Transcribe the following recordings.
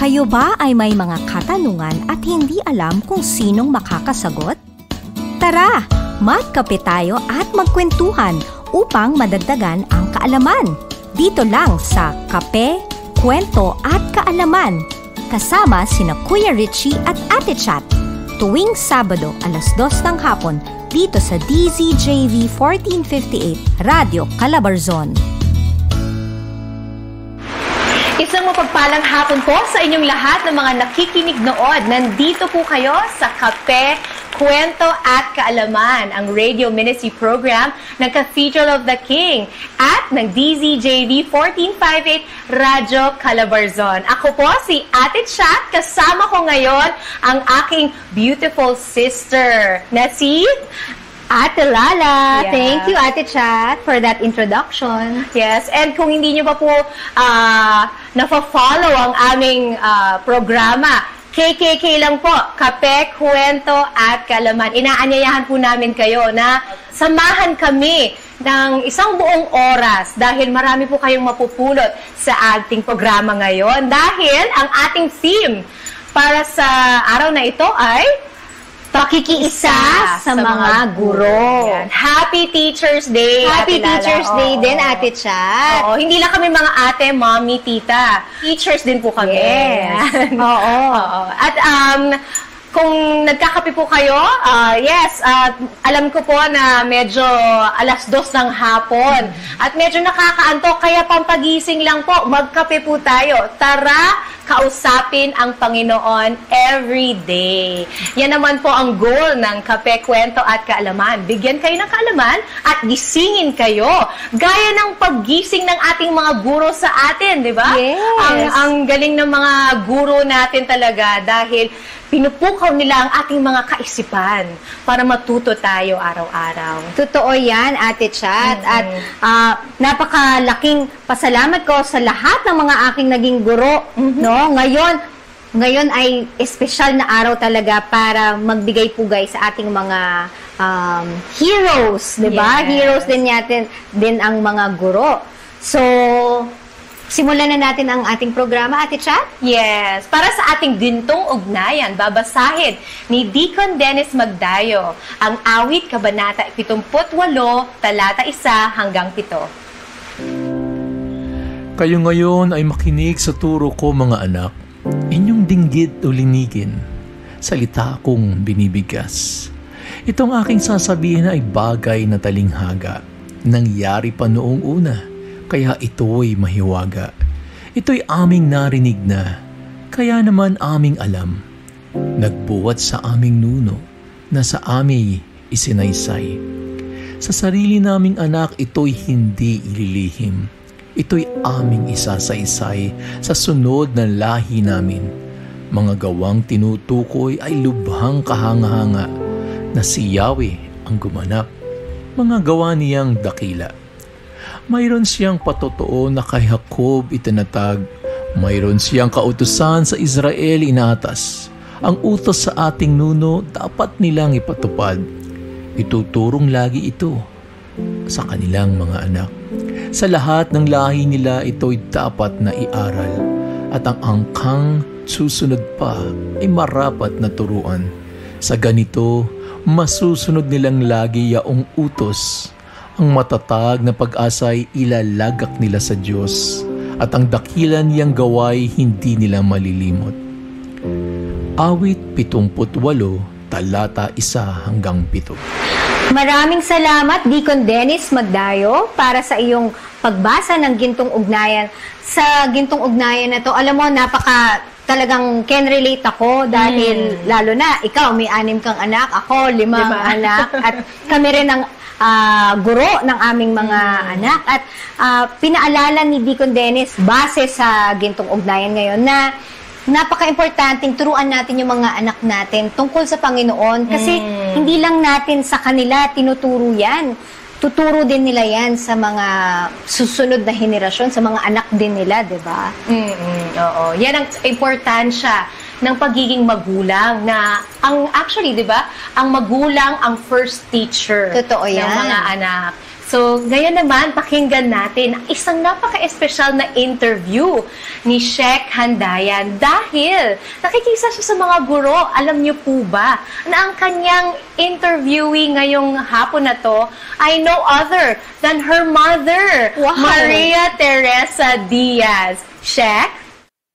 Kayo ba ay may mga katanungan at hindi alam kung sinong makakasagot? Tara, magkape tayo at magkwentuhan upang madagdagan ang kaalaman. Dito lang sa Kape, Kwento at Kaalaman. Kasama sina Kuya Richie at Ate Chat. Tuwing Sabado, 2:00 ng hapon, dito sa DZJV 1458, Radio Calabarzon. Isang mapagpalang hapon po sa inyong lahat ng mga nakikinig nood. Nandito po kayo sa Kape, Kwento at Kaalaman, ang radio ministry program ng Cathedral of the King at ng DZJV 1458 Radio Calabarzon. Ako po si Ate Chat, kasama ko ngayon ang aking beautiful sister na si Ate Lala. Yeah. Thank you, Ate Chat, for that introduction. Yes, and kung hindi nyo pa po nafa-follow ang aming programa, KKK lang po, Kape, Kwento at Kaalaman. Inaanyayahan po namin kayo na samahan kami ng isang buong oras dahil marami po kayong mapupulot sa ating programa ngayon. Dahil ang ating theme para sa araw na ito ay pakikiisa sa mga guro. Yan. Happy Teacher's Day, Happy Teacher's Day din, Ate Chat. Oo, hindi lang kami mga ate, mommy, tita. Teachers din po kami. Yes. Oo. At kung nagkakape po kayo, alam ko po na medyo 2:00 ng hapon. At medyo nakakaantok, kaya pampagising lang po, magkape po tayo. Tara, kausapin ang Panginoon every day. Yan naman po ang goal ng Kape, Kwento at Kaalaman. Bigyan kayo ng kaalaman at gisingin kayo. Gaya ng paggising ng ating mga guro sa atin, di ba? Yes. Ang galing ng mga guro natin talaga dahil pinupukaw nila ang ating mga kaisipan para matuto tayo araw-araw. Totoo yan, Ate Chat. At napakalaking pasalamat ko sa lahat ng mga aking naging guro. No? Ngayon ay espesyal na araw talaga para magbigay pugay sa ating mga heroes, di ba? Yes. Heroes din ang mga guro. So, simulan na natin ang ating programa, Ate Chat? Yes. Para sa ating gintong ugnayan, babasahin ni Deacon Dennis Magdayo ang awit kabanata 78, talata 1 hanggang 7. Kayo ngayon ay makinig sa turo ko, mga anak. Inyong dinggit o linigin. Salita kong binibigkas. Itong aking sasabihin ay bagay na talinghaga. Nangyari pa noong una. Kaya ito'y mahiwaga. Ito'y aming narinig na, kaya naman aming alam. Nagbuwat sa aming nuno, na sa aming isinaysay. Sa sarili naming anak, ito'y hindi ililihim. Ito'y aming isasaysay sa sunod ng lahi namin. Mga gawang tinutukoy ay lubhang kahanga-hanga, na si Yahweh ang gumanap. Mga gawa niyang dakila. Mayroon siyang patotoo na kay Jacob itinatag. Mayroon siyang kautusan sa Israel inatas. Ang utos sa ating nuno dapat nilang ipatupad. Ituturong lagi ito sa kanilang mga anak. Sa lahat ng lahi nila ito'y dapat na iaral. At ang angkang susunod pa ay marapat na turuan. Sa ganito, masusunod nilang lagi yaong utos. Ang matatag na pag-asa'y ilalagak nila sa Diyos at ang dakilan niyang gaway hindi nila malilimot. Awit 78, talata 1 hanggang 7. Maraming salamat, Deacon Dennis Magdayo, para sa iyong pagbasa ng gintong ugnayan. Sa gintong ugnayan na to, alam mo, talagang can relate ako dahil lalo na, ikaw may 6 kang anak, ako 5 anak, at kami rin ang guro ng aming mga anak. At pinaalala ni Deacon Dennis base sa gintong ugnayan ngayon na napaka-importanting turuan natin yung mga anak natin tungkol sa Panginoon kasi hindi lang natin sa kanila tinuturo yan. Tuturo din nila yan sa mga susunod na henerasyon, sa mga anak din nila, di ba? Oo. Yan ang importansya ng pagiging magulang na actually, di ba, ang magulang ang first teacher Totoo yan. ng mga anak. So, ngayon naman, pakinggan natin ang isang napaka-espesyal na interview ni Shek Handayan dahil nakikisa siya sa mga guro. Alam niyo po ba na ang kanyang interviewee ngayong hapon na to ay no other than her mother, Maria Teresa Diaz. Shek?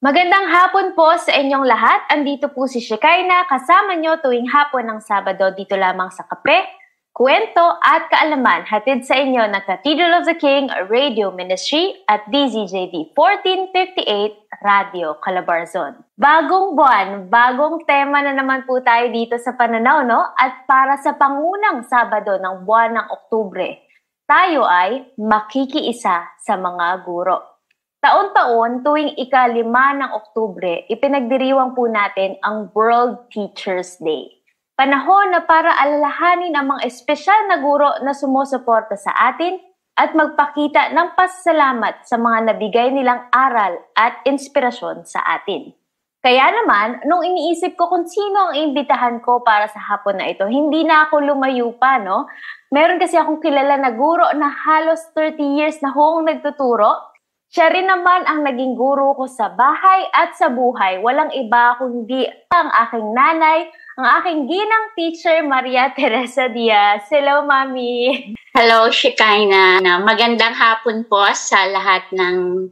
Magandang hapon po sa inyong lahat. Andito po si Shekinah kasama nyo tuwing hapon ng Sabado dito lamang sa Kape, Kwento at Kaalaman, hatid sa inyo ng Cathedral of the King Radio Ministry at DZJV 1458 Radio Calabarzon. Bagong buwan, bagong tema na naman po tayo dito sa pananaw, no? At para sa pangunang Sabado ng buwan ng Oktubre, tayo ay makikiisa sa mga guro. Taon-taon, tuwing ika-5 ng Oktubre, ipinagdiriwang po natin ang World Teachers Day. Panahon na para alalahanin ang mga espesyal na guro na sumusuporta sa atin at magpakita ng pasasalamat sa mga nabigay nilang aral at inspirasyon sa atin. Kaya naman, nung iniisip ko kung sino ang imbitahan ko para sa hapon na ito, hindi na ako lumayo pa, no? Meron kasi akong kilala na guro na halos 30 years na hong nagtuturo. Siya rin naman ang naging guro ko sa bahay at sa buhay. Walang iba kundi ang aking nanay, ang aking ginang teacher, Maria Teresa Diaz. Hello, Mami! Hello, Shekinah. Magandang hapon po sa lahat ng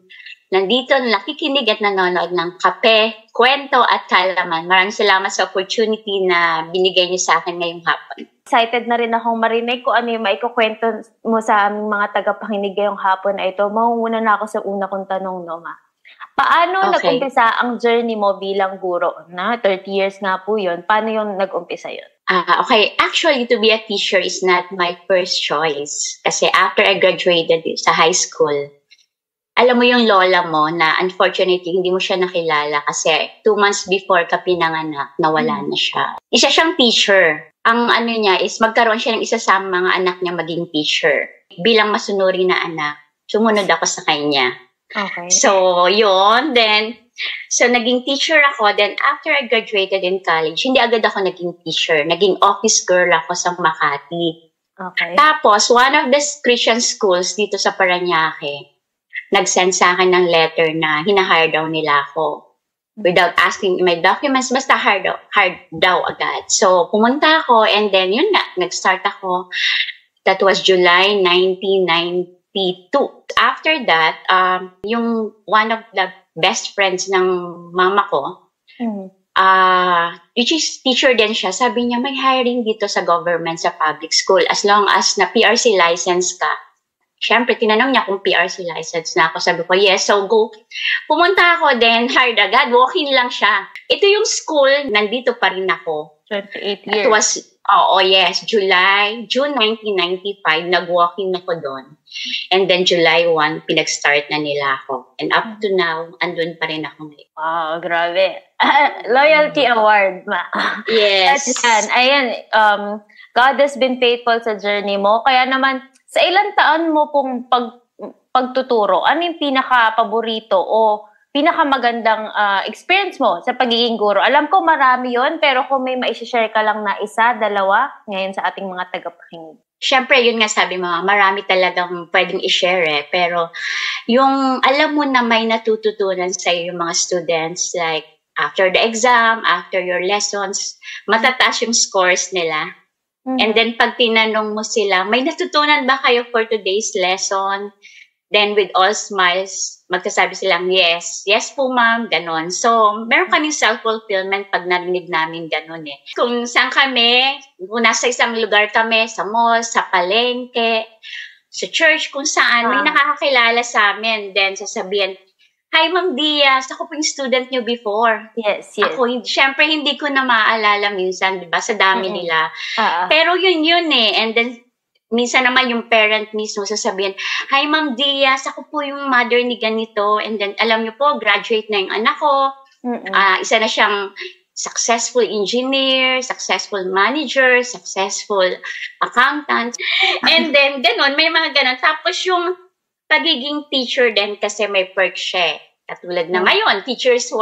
nandito, nakikinig at nanonood ng Kape, Kwento at Kaalaman. Maraming salamat sa opportunity na binigay niyo sa akin ngayong hapon. Excited na rin akong marinig kung ano yung maikukwento mo sa aming mga tagapakinig ngayong hapon na ito. Mangunguna na ako sa una kong tanong, no, Ma? Paano nag-umpisa ang journey mo bilang guro? Na 30 years nga po yun. Paano yung nag-umpisa yun? Okay. Actually, to be a teacher is not my first choice. Kasi after I graduated sa high school, alam mo yung lola mo na unfortunately hindi mo siya nakilala kasi 2 months before ka pinanganak, nawala na siya. Isa siyang teacher. Ang ano niya is magkaroon siya ng isa sa mga anak niya maging teacher. Bilang masunuri na anak, sumunod ako sa kanya. Okay. So, yun. Then, so naging teacher ako. Then, after I graduated in college, hindi agad ako naging teacher. Naging office girl ako sa Makati. Okay. Tapos, one of the Christian schools dito sa Parañaque, nag-send sa akin ng letter na hinahire daw nila ako. Without asking my documents, basta hard daw agad. So, pumunta ako and then yun na, nag-start ako. That was July 1992. After that, yung one of the best friends ng mama ko, which is teacher din siya, sabi niya, may hiring dito sa government, sa public school, as long as na PRC license ka. Siyempre, tinanong niya kung PRC license na ako. Sabi ko, yes, so go. Pumunta ako, then hired agad. Walk-in lang siya. Ito yung school, nandito pa rin ako. 28 years. It was, yes, June 1995, nag-walk-in ako doon. And then July 1, pinag-start na nila ako. And up to now, andun pa rin ako ngayon. Wow, grabe. Loyalty award, Ma. Yes. Ayan, God has been faithful sa journey mo. Kaya naman, sa ilang taon mo pong pagtuturo, ano yung pinaka-paborito o pinakamagandang experience mo sa pagiging guro? Alam ko marami yon, pero kung may maishishare ka lang na isa, dalawa, ngayon sa ating mga tagapakinig. Siyempre, yun nga sabi mo, marami talagang pwedeng i-share pero yung alam mo na may natututunan sa yung mga students, like after the exam, after your lessons, matataas yung scores nila. And then pag tinanong mo sila, may natutunan ba kayo for today's lesson? Then with all smiles, magsasabi silang, yes. Yes po ma'am, ganon. So, meron kaming self-fulfillment pag narinig namin ganon eh. Kung saan kami, kung nasa isang lugar kami, sa mall, sa palengke, sa church, kung saan, may nakakakilala sa amin. Then sasabihin, hi Ma'am Diaz, ako po yung student nyo before. Yes. Ako, syempre hindi ko na maaalala minsan, di ba, sa dami nila. Pero yun eh. And then, minsan naman yung parent mismo sasabihin, hi Ma'am Diaz, ako po yung mother ni ganito. And then, alam nyo po, graduate na yung anak ko. Isa na siyang successful engineer, successful manager, successful accountant. And then, ganun, may mga ganun. Tapos yung pagiging teacher din kasi may perk siya. Katulad na ngayon, Teachers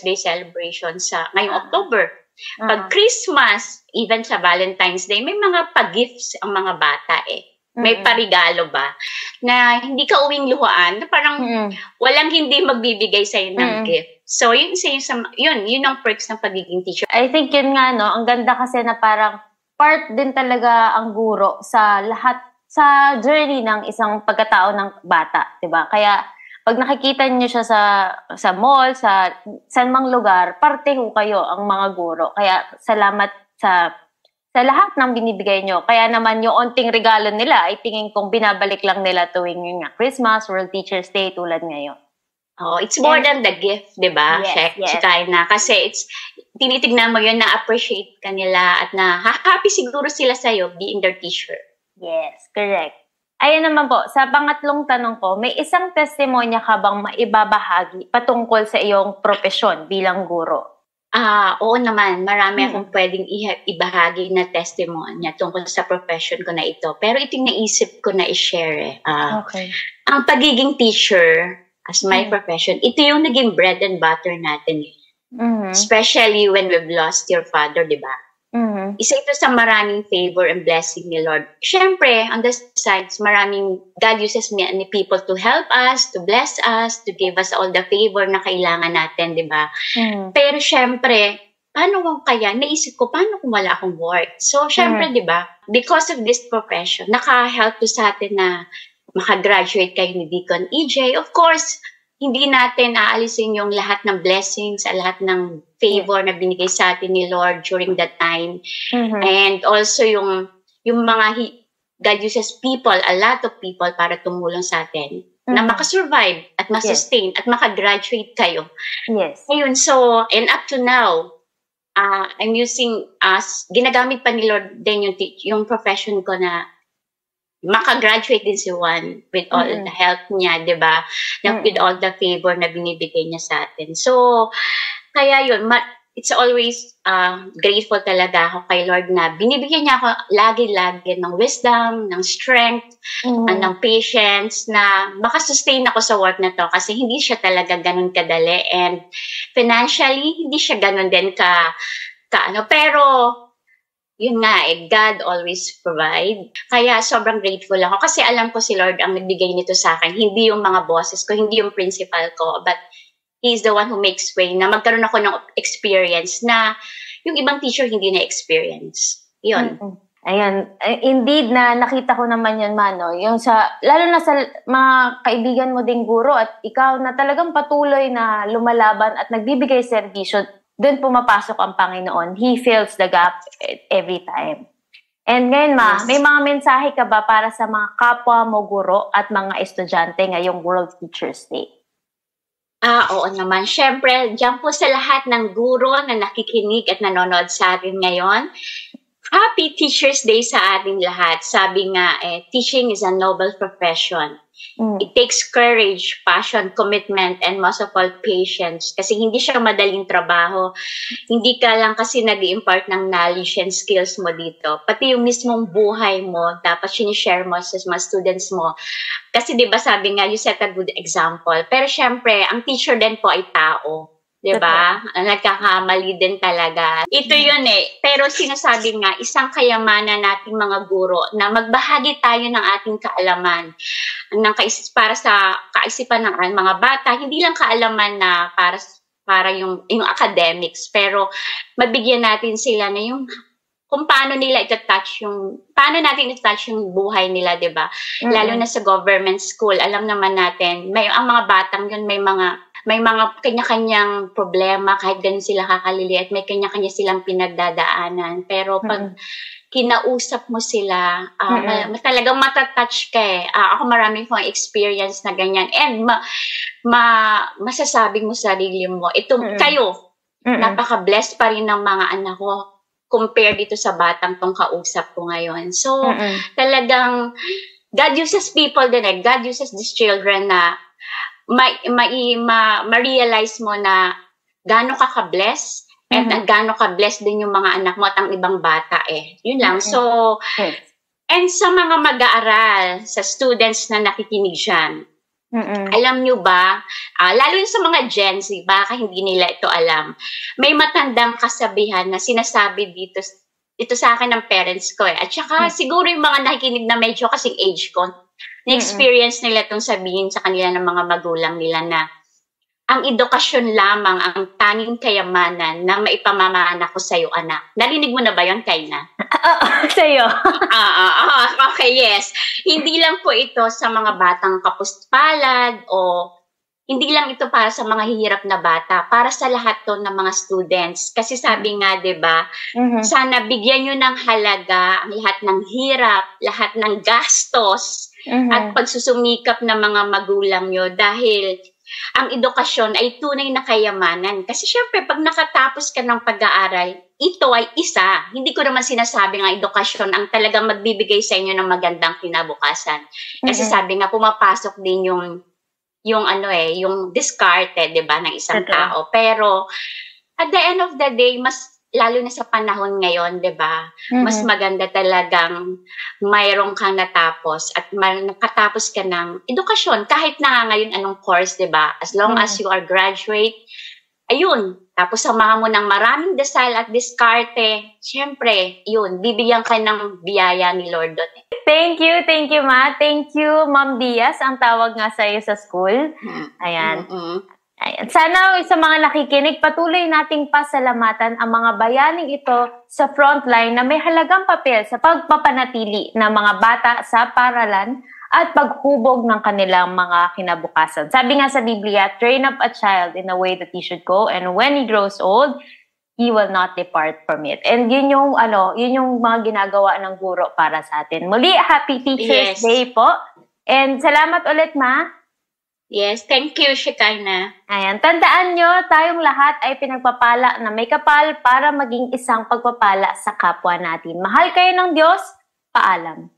Day celebration sa ngayong October. Pag Christmas, even sa Valentine's Day, may mga pag-gifts ang mga bata eh. May parigalo ba? Na hindi ka uwing luhaan, na parang walang hindi magbibigay sa'yo ng gift. So, yun ang perks ng pagiging teacher. I think yun nga, no? Ang ganda kasi na parang part din talaga ang guro sa lahat, sa journey ng isang pagkatao ng bata, diba? Kaya, pag nakikita niyo siya sa mall, sa saan mang lugar, parte ho kayo ang mga guro. Kaya, salamat sa lahat ng binibigay nyo. Kaya naman yung onting regalo nila ay tingin kong binabalik lang nila tuwing yung Christmas, World Teachers Day tulad ngayon. Oh, it's more than the gift, di ba? Yes. Na kasi tinitignan mo yun, na-appreciate ka nila at na happy siguro sila sa'yo being their teacher. Yes, correct. Ayan naman po, sa pangatlong tanong ko, may isang testimonya ka bang maibabahagi patungkol sa iyong propesyon bilang guro? Oo naman, marami akong pwedeng ibahagi na testimonya tungkol sa profession ko na ito. Pero ito yung naisip ko na i-share. Okay. Ang pagiging teacher as my profession, ito yung naging bread and butter natin. Especially when we've lost your father, di ba? Isa ito sa maraming favor and blessing ni Lord. Siyempre, on the sides, God uses many people to help us, to bless us, to give us all the favor na kailangan natin, di ba? Pero siyempre, paano kaya, naisip ko, paano kung wala akong work? So, siyempre, di ba, because of this profession, naka-help to sa atin na makagraduate kayo ni Deacon EJ. Of course, hindi natin aalisin yung lahat ng blessings, lahat ng favor na binigay sa atin ni Lord during that time. And also yung mga God uses people, a lot of people para tumulong sa atin na makasurvive at masustain at makagraduate kayo. Yes. Ayun, so, and up to now, I'm using, ginagamit pa ni Lord din yung profession ko na makagraduate din si Juan with all the help niya, di ba? With all the favor na binibigay niya sa atin. So, kaya yun, it's always grateful talaga ako kay Lord na binibigyan niya ako lagi-lagi ng wisdom, ng strength, ng patience, na makasustain ako sa work na to kasi hindi siya talaga ganun kadali and financially, hindi siya ganun din pero yun nga, God always provide. Kaya sobrang grateful ako kasi alam ko si Lord ang nagbigay nito sa akin. Hindi yung mga bosses ko, hindi yung principal ko, but He's the one who makes way na magkaroon ako ng experience na yung ibang teacher hindi na-experience. Yun. Ayan. Indeed na nakita ko naman yun, Mano. Yung lalo na sa mga kaibigan mo ding guro at ikaw na talagang patuloy na lumalaban at nagbibigay serbisyo, doon pumapasok ang Panginoon. He fills the gap every time. And ngayon, may mga mensahe ka ba para sa mga kapwa mo guro at mga estudyante ngayong World Teachers Day? Oo naman. Siyempre, dyan po sa lahat ng guro na nakikinig at nanonood sa atin ngayon, Happy Teachers Day sa ating lahat. Sabi nga, teaching is a noble profession. It takes courage, passion, commitment, and most of all, patience. Kasi hindi siya madaling trabaho. Hindi ka lang kasi nag-i-impart ng knowledge and skills mo dito. Pati yung mismong buhay mo, dapat sinishare mo sa mga students mo. Kasi di ba sabi nga, you set a good example. Pero syempre, ang teacher din po ay tao. Diba? Nagkakamali din talaga. Ito yun Pero sinasabi nga, isang kayamanan nating mga guro na magbahagi tayo ng ating kaalaman para sa kaisipan ng mga bata. Hindi lang kaalaman na para yung academics, pero mabigyan natin sila na yung kung paano natin i-touch yung buhay nila, diba? Lalo na sa government school, alam naman natin, ang mga batang yun may mga kanya-kanyang problema kahit ganun sila kakalili at may kanya-kanya silang pinagdadaanan. Pero pag kinausap mo sila, talagang matatouch ka Ako marami kong experience na ganyan. And masasabing mo sa sarili mo, kayo, napaka-blessed pa rin ng mga anak ko compare dito sa batang tong kausap ko ngayon. So, talagang God uses people din God uses these children na ma-realize mo na gaano ka ka-bless and gaano ka-bless din yung mga anak mo at ang ibang bata Yun lang. So, and sa mga mag-aaral, sa students na nakikinig dyan, alam nyo ba, lalo sa mga Gen Z, baka hindi nila ito alam, may matandang kasabihan na sinasabi dito ito sa akin ng parents ko eh. At saka siguro yung mga nakikinig na medyo kasing age ko, na-experience nila itong sabihin sa kanila ng mga magulang nila na ang edukasyon lamang ang tanging kayamanan na maipamamana ko sa iyo, anak. Narinig mo na ba yun, Kayna? Sa'yo. Okay, yes. Hindi lang po ito sa mga batang kapuspalad o hindi lang ito para sa mga hihirap na bata, para sa lahat to ng mga students. Kasi sabi nga, 'di ba, sana bigyan niyo ng halaga ang lahat ng hirap, lahat ng gastos at pagsusumikap ng mga magulang niyo dahil ang edukasyon ay tunay na kayamanan. Kasi syempre, pag nakatapos ka ng pag-aaral, ito ay isa. Hindi ko naman sinasabi nga edukasyon ang talagang magbibigay sa inyo ng magandang kinabukasan. Kasi sabi nga, pumapasok din yung discarded, 'di ba, ng isang tao. Pero at the end of the day, mas lalo na sa panahon ngayon, 'di ba? Mas maganda talagang mayroong kang natapos at nakatapos ka ng edukasyon kahit na ngayon anong course, 'di ba? As long as you are graduate, ayun, tapos samahan mo ng maraming dasal at diskarte, syempre, yun, bibigyan ka ng biyaya ni Lord doon. Thank you, Ma. Thank you, Ma'am Diaz, ang tawag nga sa'yo sa school. Ayan. Ayan. Sana sa mga nakikinig, patuloy nating pasalamatan ang mga bayaning ito sa frontline na may halagang papel sa pagpapanatili ng mga bata sa paaralan at paghubog ng kanilang mga kinabukasan. Sabi nga sa Biblia, train up a child in the way that he should go, and when he grows old, he will not depart from it. And yun yung mga ginagawa ng guro para sa atin. Muli, Happy Teacher's Day po. And salamat ulit, Ma. Yes, thank you, Shekinah. Ayan, tandaan nyo, tayong lahat ay pinagpapala na may kapal para maging isang pagpapala sa kapwa natin. Mahal kayo ng Diyos, paalam.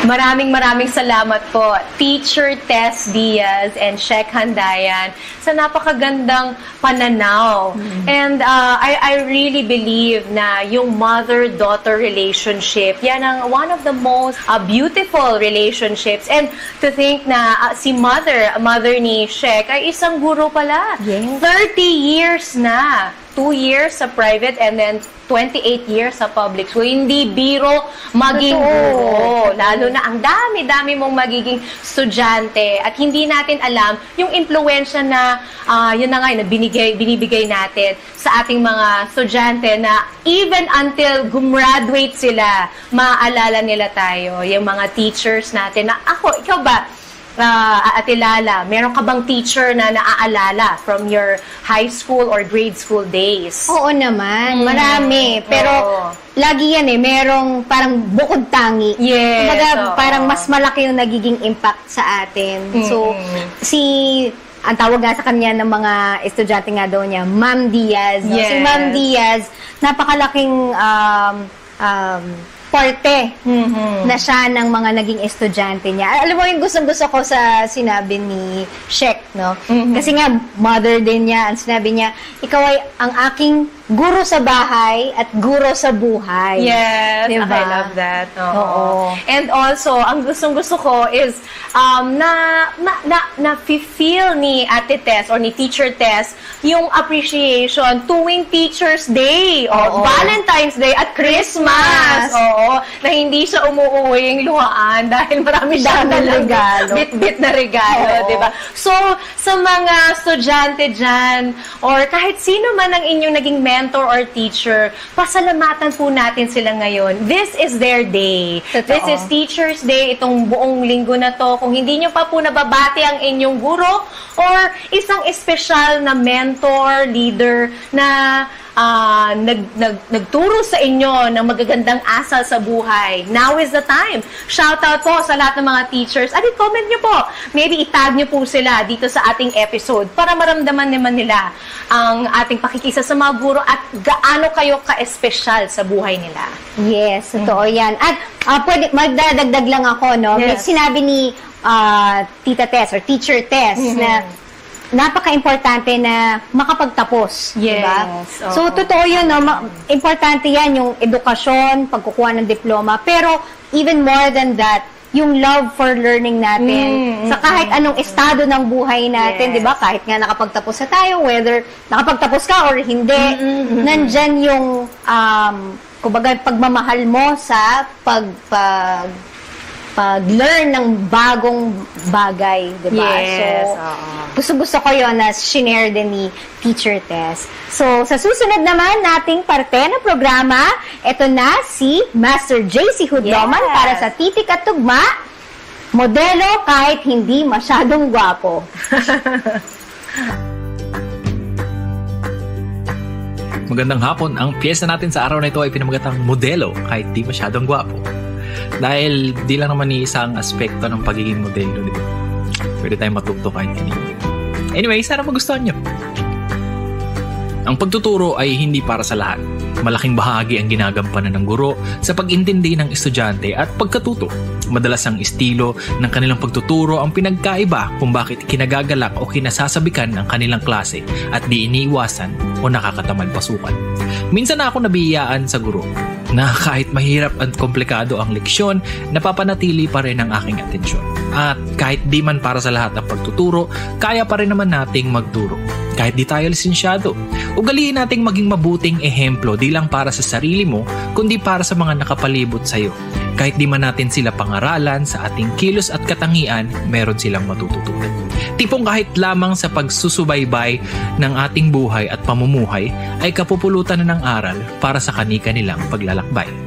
Maraming salamat po, Teacher Tess Diaz and Shek Handayan, sa napakagandang pananaw. And I really believe na yung mother-daughter relationship, yan ang one of the most beautiful relationships. And to think na si mother ni Shek ay isang guro pala. Yes. 30 years na. 2 years sa private and then 28 years sa public school. Hindi biro maging guro. Lalo na ang dami-dami mong magiging estudyante at hindi natin alam yung impluwensya na yun na nga na binibigay natin sa ating mga estudyante na even until gumraduate sila, maaalala nila tayo, yung mga teachers natin na ikaw ba, Ate Lala, meron ka bang teacher na naaalala from your high school or grade school days? Oo naman, marami. Pero lagi yan merong parang bukod tangi. Yes. Kumbaga, parang mas malaki yung nagiging impact sa atin. So, ang tawag nga sa kanya ng mga estudyante nga daw niya, Ma'am Diaz. No? Yes. Si Ma'am Diaz, napakalaking parte na siya ng mga naging estudyante niya. Alam mo yung gustong-gusto ko sa sinabi ni Shek, no? Kasi nga, mother din niya, ang sinabi niya, ikaw ay ang aking guro sa bahay at guro sa buhay. Yes, diba? I love that. Oo. And also, ang gustong-gusto ko is na-feel ni Ate Tess or ni Teacher Tess yung appreciation tuwing Teacher's Day or Valentine's Day at Christmas. Oo. Na hindi siya umuuwing luhaan dahil marami siyang regalo. Bit-bit na regalo, di ba? So, sa mga estudyante dyan or kahit sino man ang inyong naging mentor or teacher, pasalamatan po natin sila ngayon. This is their day. Totoo. This is Teacher's Day, itong buong linggo na to. Kung hindi nyo pa po nababati ang inyong guro or isang espesyal na mentor, leader na nagturo sa inyo ng magagandang asal sa buhay. Now is the time. Shout out po sa lahat ng mga teachers. At i-comment nyo po. Maybe itag nyo po sila dito sa ating episode para maramdaman naman nila ang ating pakikisa sa mga guro at gaano kayo ka-espesyal sa buhay nila. Yes, totoo yan. At pwede, magdadagdag lang ako, no? May sinabi ni Tita Tess or Teacher Tess na napaka-importante na makapagtapos. Yes. Diba? So, totoo yun, no? Importante yan, yung edukasyon, pagkukuha ng diploma. Pero, even more than that, yung love for learning natin sa kahit anong estado ng buhay natin, di ba? Kahit nga nakapagtapos na tayo, whether nakapagtapos ka or hindi, nandyan yung kumbaga, pagmamahal mo sa pag-learn ng bagong bagay, di ba? Yes. So, gusto ko yun na shinare din ni Teacher Tess. So, sa susunod naman nating parte ng programa, ito na si Master JC Hudloman para sa Titik at Tugma, modelo kahit hindi masyadong gwapo. Magandang hapon. Ang piyesa natin sa araw na ito ay pinamagatang modelo kahit di masyadong gwapo. Dahil di lang naman isang aspekto ng pagiging modelo, di ba? Pwede tayong matuto kahit hindi. Anyway, sana magustuhan nyo. Ang pagtuturo ay hindi para sa lahat. Malaking bahagi ang ginagampanan ng guro sa pag-intindi ng estudyante at pagkatuto. Madalas ang estilo ng kanilang pagtuturo ang pinagkaiba kung bakit kinagagalak o kinasasabikan ng kanilang klase at di iniiwasan o nakakatamad pasukan. Minsan na ako nabihiyaan sa guro na kahit mahirap at komplikado ang leksyon, napapanatili pa rin ang aking atensyon. At kahit di man para sa lahat ang pagtuturo, kaya pa rin naman nating magturo. Kahit di tayo lisensyado, ugaliin nating maging mabuting ehemplo di lang para sa sarili mo, kundi para sa mga nakapalibot sa'yo. Kahit di man natin sila pangaralan, sa ating kilos at katangian, meron silang matututunan. Tipong kahit lamang sa pagsusubaybay ng ating buhay at pamumuhay, ay kapupulutan na ng aral para sa kani-kanilang paglalakbay.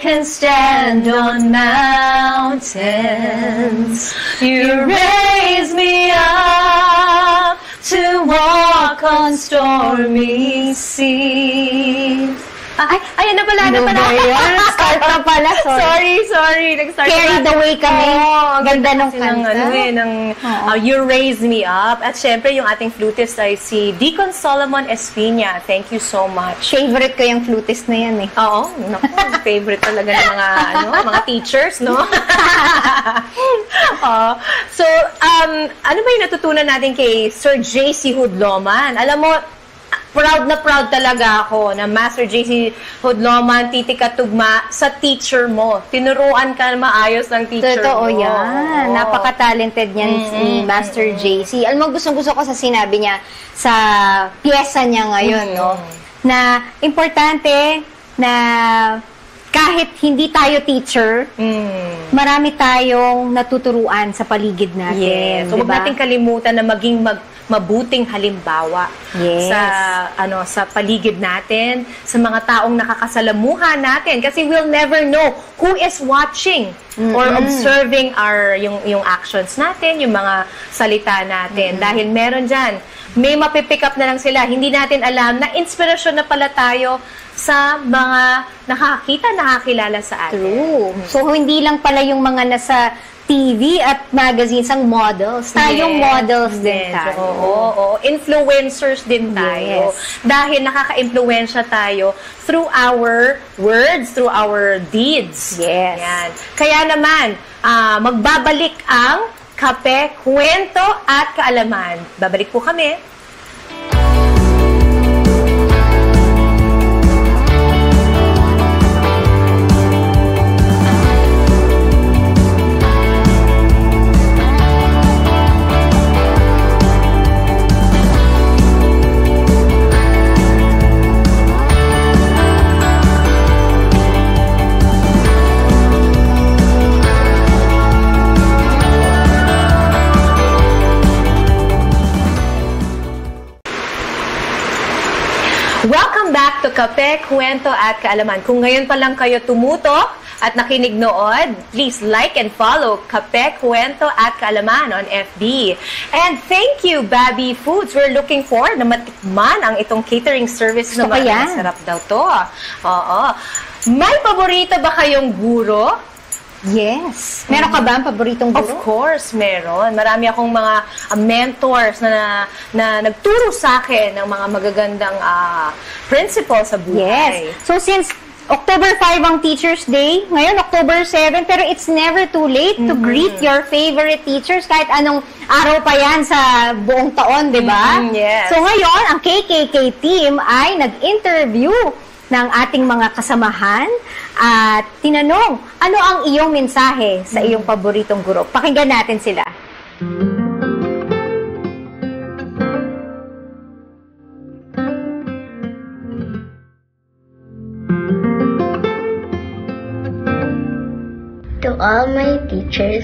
can stand on mountains. You raise me up to walk on stormy seas. Ayan na pala, Ano ba yan? Start na pala, Sorry. Nag-start Carried na. away kami. Oo, Ganda nung kasi ng, kanta. You Raise Me Up. At syempre, yung ating flutist ay si Deacon Solomon Espina. Thank you so much. Favorite ko yung flutist na yan eh. Oo, naku, favorite talaga ng mga teachers, no? So, ano ba yung natutunan natin kay Sir J.C. Hudloman? Alam mo, proud na proud talaga ako na Master J.C. Hudloman, titika tugma sa teacher mo. Tinuruan ka maayos ng teacher Totoo mo. yan. Oo. Napaka-talented niyan ni Master JC. Alam mo, gustong-gusto ko sa sinabi niya sa pyesa niya ngayon, no? Na importante na kahit hindi tayo teacher, marami tayong natuturuan sa paligid natin. Yes. So, huwag natin kalimutan na maging mabuting halimbawa sa paligid natin, sa mga taong nakakasalamuha natin, kasi we'll never know who is watching or observing yung actions natin, yung mga salita natin. Dahil meron dyan, may mapipick up na lang sila. Hindi natin alam na inspirasyon na pala tayo sa mga nakakilala sa atin. True. So, hindi lang pala yung mga nasa TV at magazines ang models. Tayong models din tayo. Oo. Influencers din tayo. Yes. Dahil nakaka-impluwensya tayo through our words, through our deeds. Yes. Yan. Kaya naman, magbabalik ang Kape, Kwento at Kaalaman. Babalik po kami. Welcome back to Kape, Kwento at Kaalaman. Kung ngayon pa lang kayo tumutok at nakinig nood, please like and follow Kape, Kwento at Kaalaman on FB. And thank you, Babi Foods. We're looking forward na matikman ang itong catering service Gusto naman. ko yan. Masarap daw to. Oo. May paborito ba kayong guro? Yes. Meron ka ba ang paboritong Of guro? course, meron. Marami akong mga mentors na nagturo sa akin ng mga magagandang principles sa buhay. Yes. So, since October 5 ang Teacher's Day, ngayon October 7, pero it's never too late to greet your favorite teachers kahit anong araw pa yan sa buong taon, di ba? Yes. So, ngayon, ang KKK team ay nag-interview ng ating mga kasamahan at tinanong, ano ang iyong mensahe sa iyong paboritong guro? Pakinggan natin sila. To all my teachers,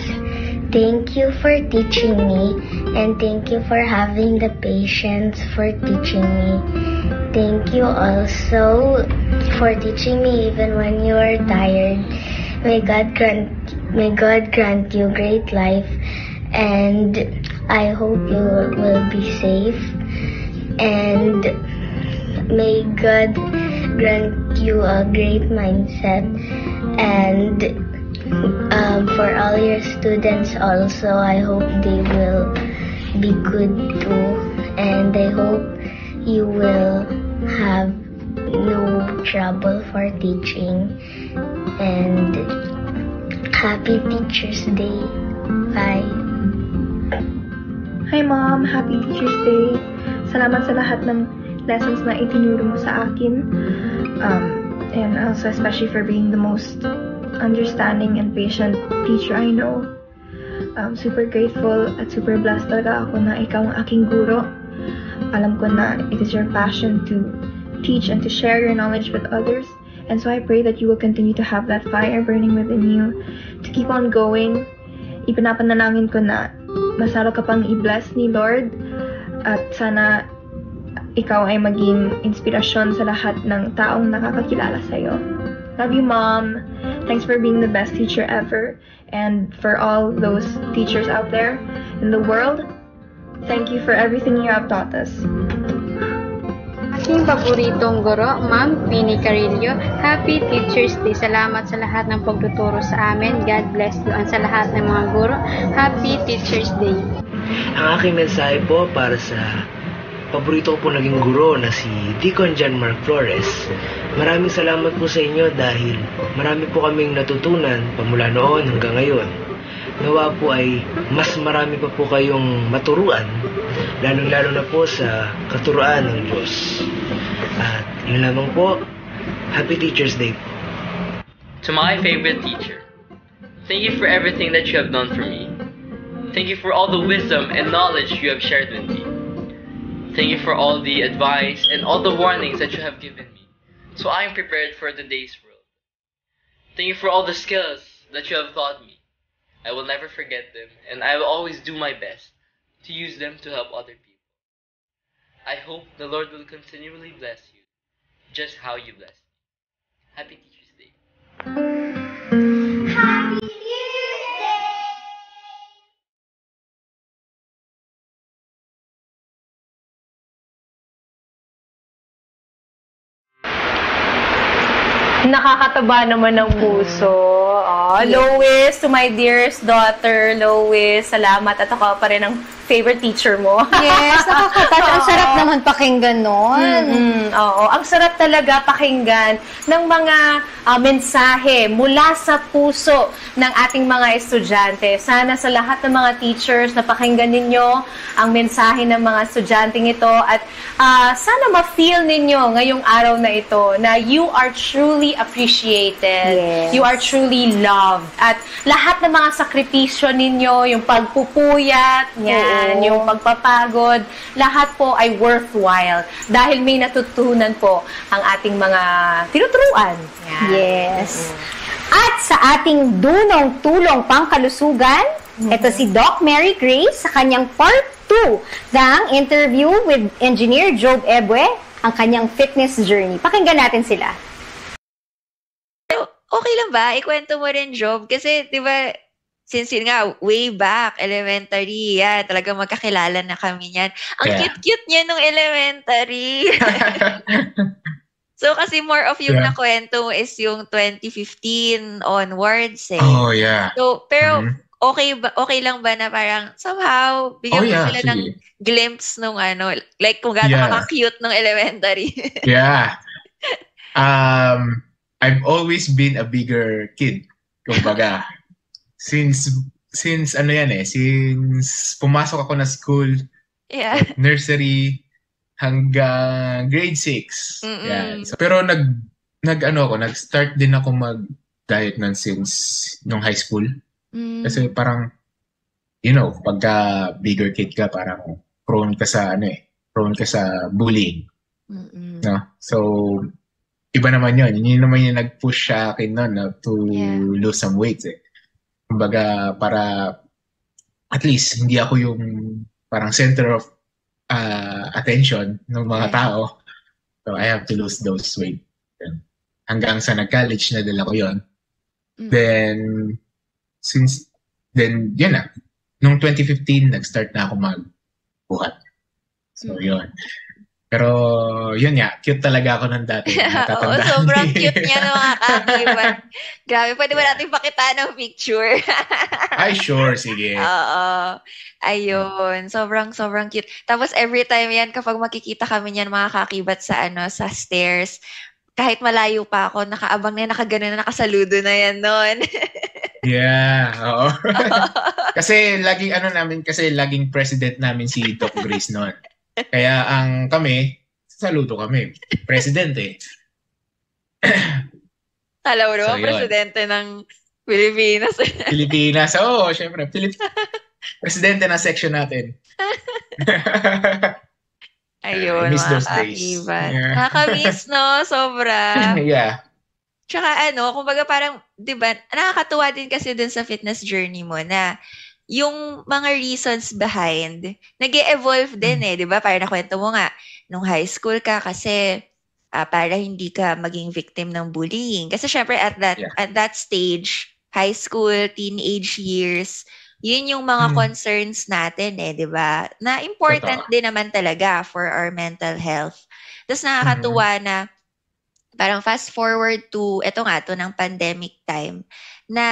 thank you for teaching me, and thank you for having the patience for teaching me. Thank you also for teaching me even when you are tired. May God grant you great life, and I hope you will be safe. And may God grant you a great mindset. And for all your students also, I hope they will be good too. And I hope you will have no trouble for teaching. And happy Teacher's Day. Bye. Hi Mom, happy Teacher's Day. Salamat sa lahat ng lessons na itinuro mo sa akin. And also especially for being the most understanding and patient teacher I know. Super grateful at super blessed talaga ako na ikaw ang aking guro. Alam ko na it is your passion to teach and to share your knowledge with others. And so I pray that you will continue to have that fire burning within you, to keep on going. Ipinapanalangin ko na masalo ka pang i-bless ni Lord, at sana ikaw ay maging inspirasyon sa lahat ng taong nakakakilala sa'yo. Love you, Mom. Thanks for being the best teacher ever. And for all those teachers out there in the world, thank you for everything you have taught us. aking paboritong guro, Ma'am Winnie Carillo. Happy Teacher's Day. Salamat sa lahat ng pagtuturo sa amin. God bless you. And sa lahat ng mga guro, Happy Teacher's Day. Ang aking mensahe po para sa paborito ko po naging guro na si Deacon John Mark Flores. Maraming salamat po sa inyo dahil marami po kaming natutunan pamula noon hanggang ngayon. Nawa po ay mas marami pa po kayong maturuan, lalong-lalo na po sa katuruan ng Diyos. At yun lamang po, Happy Teacher's Day po. To my favorite teacher, thank you for everything that you have done for me. Thank you for all the wisdom and knowledge you have shared with me. Thank you for all the advice and all the warnings that you have given me, so I am prepared for today's world. Thank you for all the skills that you have taught me. I will never forget them, and I will always do my best to use them to help other people. I hope the Lord will continually bless you, just how you blessed me. Happy Teacher's Day. Happy Teacher's Day! Nakakataba naman ng puso. Oh, Lois, to my dearest daughter, Lois, salamat. At ako pa rin ang favorite teacher mo. Yes, nakakatouch. Ang sarap naman pakinggan nun. Oo, ang sarap talaga pakinggan ng mga mensahe mula sa puso ng ating mga estudyante. Sana sa lahat ng mga teachers na pakinggan ninyo ang mensahe ng mga estudyanteng ito at sana ma-feel ninyo ngayong araw na ito na you are truly appreciated. Yes. You are truly loved. At lahat ng mga sakripisyo ninyo, yung pagpupuyat, yan, yung pagpapagod, lahat po ay worthwhile dahil may natutunan po ang ating mga tinuturuan. Yan. Yes. At sa ating dunong tulong pangkalusugan, ito si Doc Mary Grace sa kanyang part 2 ng interview with Engineer Job Ebwe, ang kanyang fitness journey. Pakinggan natin sila. Okay lang ba? Ikwento mo rin, Job. Kasi, di ba, since yun nga, way back, elementary, yan, talagang magkakilala na kami niyan. Ang cute-cute niya nung elementary. So, kasi more of yung nakwento mo is yung 2015 onwards eh. Oh, yeah. So, pero, okay lang ba na parang somehow, bigyan mo sila ng glimpse nung ano, like kung gaano ka-cute nung elementary. Yeah. I've always been a bigger kid. Kumbaga, since ano yan since pumasok ako na school, nursery hanggang grade 6. Yeah. So, pero nag-start din ako mag-diet nun since nung high school. Kasi parang, pagka bigger kid ka, parang prone ka sa bullying. No? So, iba naman yun. Yun naman yung nag-push sa akin nun to lose some weight. Kumbaga, para at least hindi ako yung parang center of attention ng mga tao. So, I have to lose those weight. Hanggang sa nag-college na dala ko yun. Then, yun na. Nung 2015, nag-start na ako magbuhat. So, yun. Pero, yun nga, cute talaga ako ng dati. Oo, sobrang cute niya ng mga kakibat. Grabe, pwede ba natin pakita ng picture? Ay, sure, sige. Oo. Ayun, sobrang cute. Tapos every time yan, kapag makikita kami niyan mga kakibat sa stairs, kahit malayo pa ako, nakaabang na, nakagano na, nakasaludo na yan noon. Yeah, oo. Kasi laging president namin si Doc Grace noon. Kaya saludo kami. Presidente. Alam mo naman, presidente ng Pilipinas. Pilipinas, oo, syempre. Presidente ng section natin. Ayun, miss those days. Yeah. Nakaka-miss, no? Sobra. Yeah. Tsaka kumbaga parang, di ba, nakakatuwa din kasi dun sa fitness journey mo na yung mga reasons behind, nag-e-evolve din di ba? Parang nakwento mo nga, nung high school ka kasi para hindi ka maging victim ng bullying. Kasi syempre at that stage, high school, teenage years, yun yung mga concerns natin di ba? Na important din naman talaga for our mental health. Tapos nakakatuwa na parang fast forward to, eto nga to ng pandemic time, na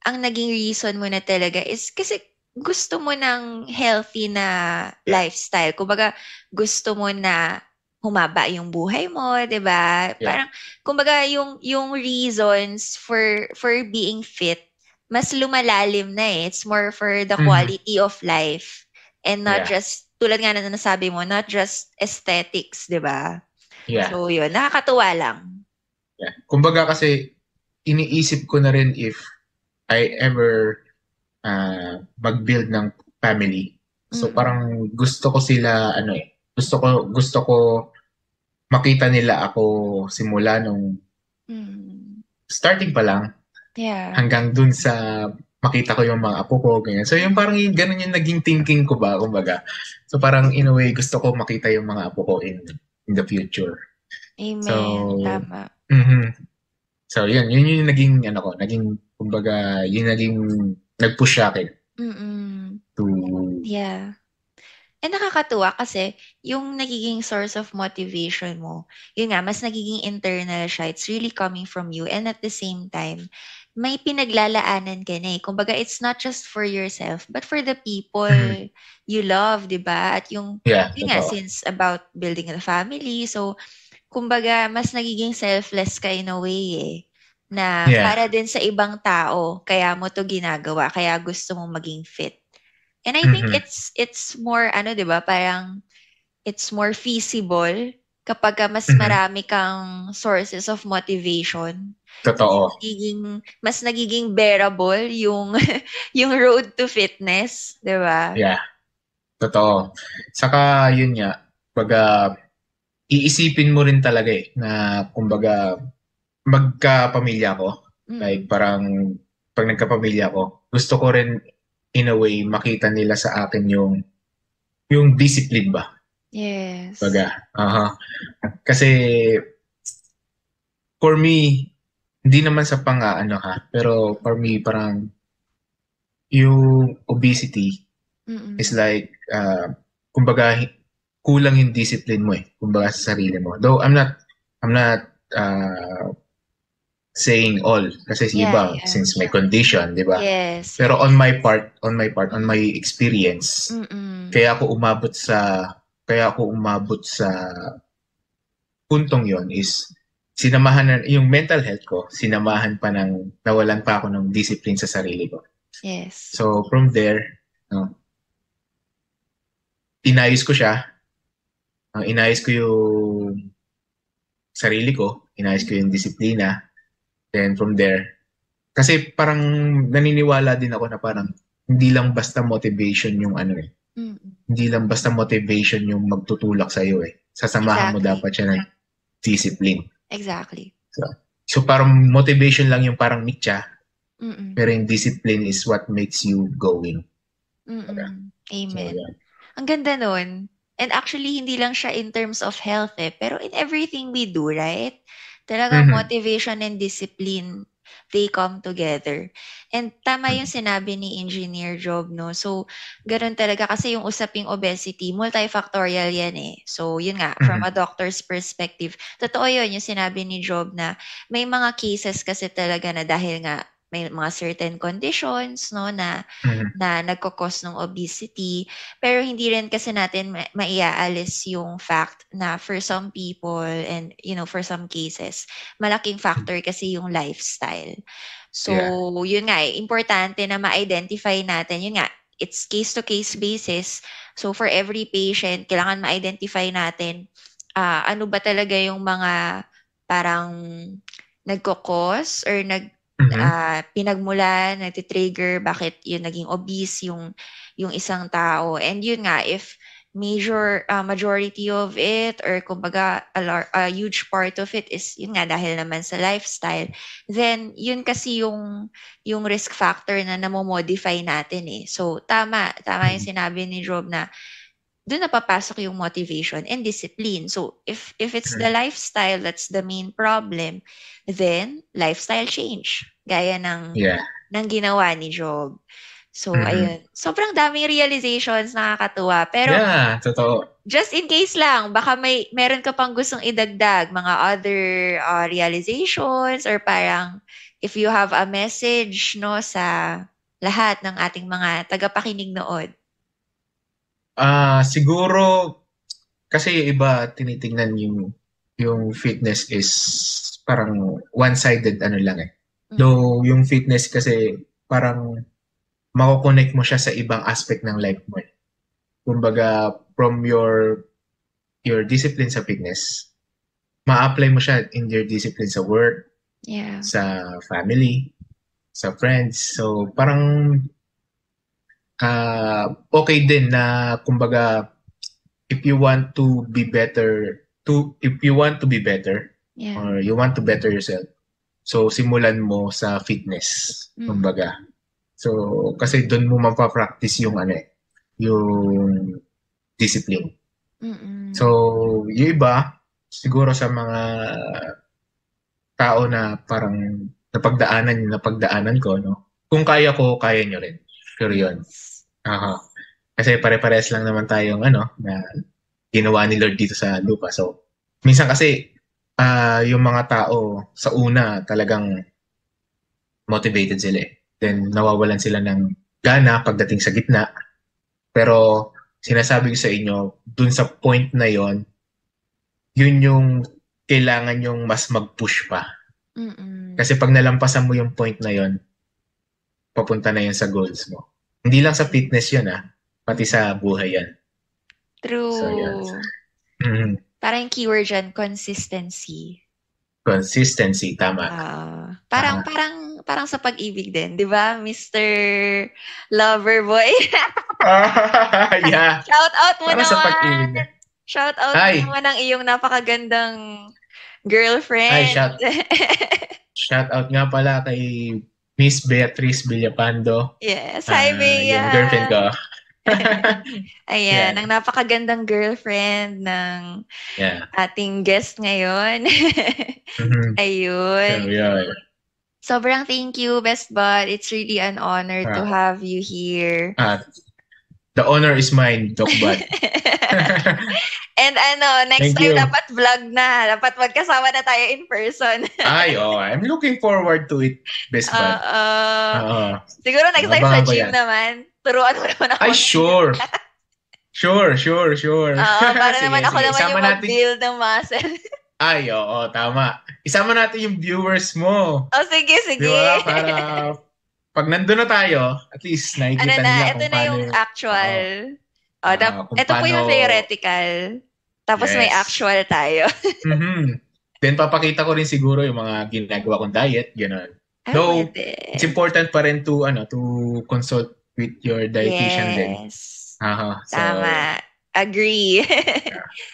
ang naging reason mo na talaga is kasi gusto mo ng healthy na lifestyle. Kumbaga, gusto mo na humaba yung buhay mo, 'di ba? Parang kumbaga yung reasons for being fit mas lumalalim na It's more for the quality of life and not just tulad nga na nasabi mo, not just aesthetics, 'di ba? Yeah. So, yun. Nakakatuwa lang. Yeah. Kumbaga kasi, iniisip ko na rin if I ever mag-build ng family. So, parang gusto ko sila, gusto ko makita nila ako simula nung starting pa lang hanggang dun sa makita ko yung mga apo ko, ganyan. So, yung parang ganun yung naging thinking ko ba, kumbaga. So, parang in a way, gusto ko makita yung mga apo ko in the future. Amen. So, tama. So, yun yung naging, kumbaga, yun naging, nag-push sa akin. Yeah. And nakakatuwa kasi, yung nagiging source of motivation mo, yun nga, mas nagiging internal siya. It's really coming from you. And at the same time, may pinaglalaanan ka na Kumbaga, it's not just for yourself, but for the people you love, di ba? At yun nga, since about building a family, so, kumbaga, mas nagiging selfless ka in a way na para din sa ibang tao, kaya mo to ginagawa, kaya gusto mong maging fit. And I think it's more, di ba, parang it's more feasible kapag mas marami kang sources of motivation. Totoo. Mas nagiging bearable yung road to fitness, di ba? Yeah. Totoo. Saka, yun nga, pag iisipin mo rin talaga na kumbaga magkapamilya ko. Like parang pag nagkapamilya ko, gusto ko rin in a way makita nila sa akin yung discipline ba. Yes. Baga. Kasi for me, hindi naman sa pero for me parang yung obesity is like kumbaga kulang yung discipline mo kumbaga sa sarili mo. Though I'm not saying all kasi iba since may condition, 'di ba? Yes. Pero on my part, on my experience, kaya ako umabot sa puntong 'yon is sinamahan yung mental health ko, sinamahan pa ng nawalan pa ako ng discipline sa sarili ko. Yes. So from there, inayos ko siya. Inayos ko yung sarili ko, inayos ko yung disiplina. Then from there, kasi parang naniniwala din ako na parang hindi lang basta motivation yung hindi lang basta motivation yung magtutulak sa iyo Sasamahan mo dapat siya ng discipline. Exactly. So parang motivation lang yung parang mitya. Pero yung discipline is what makes you going. Amen. So, Ang ganda nun. And actually, hindi lang siya in terms of health pero in everything we do, right? Talagang motivation and discipline, they come together. And tama yung sinabi ni Engineer Job, no? So, ganoon talaga kasi yung usaping obesity, multifactorial yan So, yun nga, from a doctor's perspective, totoo yun yung sinabi ni Job na may mga cases kasi talaga na dahil nga may mga certain conditions no na nagko-cause ng obesity, pero hindi rin kasi natin maiaalis yung fact na for some people and for some cases malaking factor kasi yung lifestyle. So yun nga importante na ma-identify natin, yun nga, it's case to case basis. So for every patient kailangan ma-identify natin ano ba talaga yung mga parang nagko-cause or pinagmulan, nagtitrigger, bakit yun naging obese yung isang tao. And yun nga, if majority of it or kumbaga a huge part of it is yun nga dahil naman sa lifestyle, then yun kasi yung risk factor na namomodify natin So tama yung sinabi ni Job na doon napapasok yung motivation and discipline. So, if it's the lifestyle that's the main problem, then lifestyle change. Gaya ng ginawa ni Job. So, ayun. Sobrang daming realizations, nakakatuwa. Pero, totoo. Just in case lang, baka meron ka pang gustong idagdag, mga other realizations or parang if you have a message no sa lahat ng ating mga tagapakinig nood. Siguro, kasi iba tinitingnan yung fitness is parang one-sided lang eh. Though yung fitness kasi parang mako-connect mo siya sa ibang aspect ng life mo. Kumbaga, from your discipline sa fitness, ma-apply mo siya in your discipline sa work, sa family, sa friends. So, parang okay din na, kumbaga, if you want to be better, or you want to better yourself, so simulan mo sa fitness, kumbaga. So, kasi doon mo mapapractice yung yung discipline. So, yung iba, siguro sa mga tao na parang napagdaanan ko, no? Kung kaya ko, kaya nyo rin. Pero yun. Kasi pare-pares lang naman tayong na ginawa ni Lord dito sa lupa. So, minsan kasi, yung mga tao sa una talagang motivated sila eh. Then, nawawalan sila ng gana pagdating sa gitna. Pero, sinasabi ko sa inyo, dun sa point na yon, yun yung kailangan yung mas mag-push pa. Kasi pag nalampasan mo yung point na yon, papunta na yun sa goals mo. Hindi lang sa fitness yun pati sa buhay yan. True. So, yan. Parang keyword dyan, consistency. Consistency, tama. Parang sa pag-ibig din, di ba? Mr. Loverboy. Yeah. Shout out mo parang naman. Sa pag-ibig. Shout out mo naman ang iyong napakagandang girlfriend. Shout out nga pala kay Miss Beatrice Villapando. Yes. Hi, Bea. Yung girlfriend ko. Ayan, ang napakagandang girlfriend ng ating guest ngayon. Ayun. Sobrang thank you, Best Bud. It's really an honor to have you here. The honor is mine, Doc Bud. And next time dapat vlog na. Dapat magkasama na tayo in person. I'm looking forward to it, Best Bud. Siguro next time sa gym naman. Turuan mo naman ako. Sure. Sure. Para naman ako naman yung mag-build ng muscle. Tama. Isama natin yung viewers mo. Sige. Diba? Para pag nandun na tayo, at least nakikita nila ito na yung actual. Ito po yung theoretical. Tapos may actual tayo. Then papakita ko rin siguro yung mga ginagawa kong diet, gano'n. Though, it's important pa rin to consult with your dietitian din. Tama. Agree.